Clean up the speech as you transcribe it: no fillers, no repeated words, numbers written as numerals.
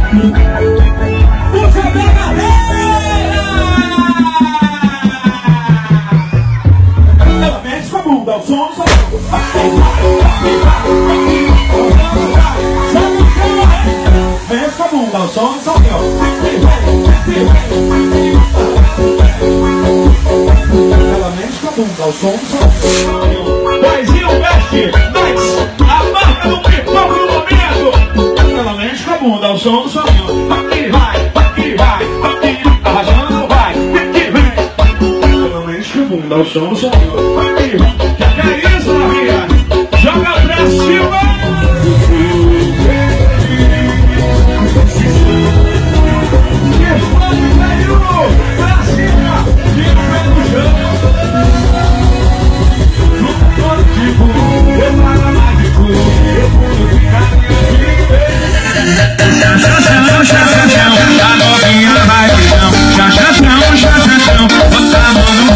Puxa a brincadeira! Ela mexe com a bunda, o som só. Mexe com a bunda, o som só. Ela mexe com a bunda, o som só. Boizinho mexe, Max, a marca do pipoco no momento. Ela mexe com a bunda, o som só. Aqui vai, arrasando vai, aqui vem. Ela mexe com a bunda, o som só. Aqui vai, que é isso, Maria? Joga pra cima! Explode, velho! Pra cima! Tira o pé do chão! No coletivo, eu para mágico, eu pulo de carinho de A novinha vai de chão, chachachão, chachachão, bota a mão no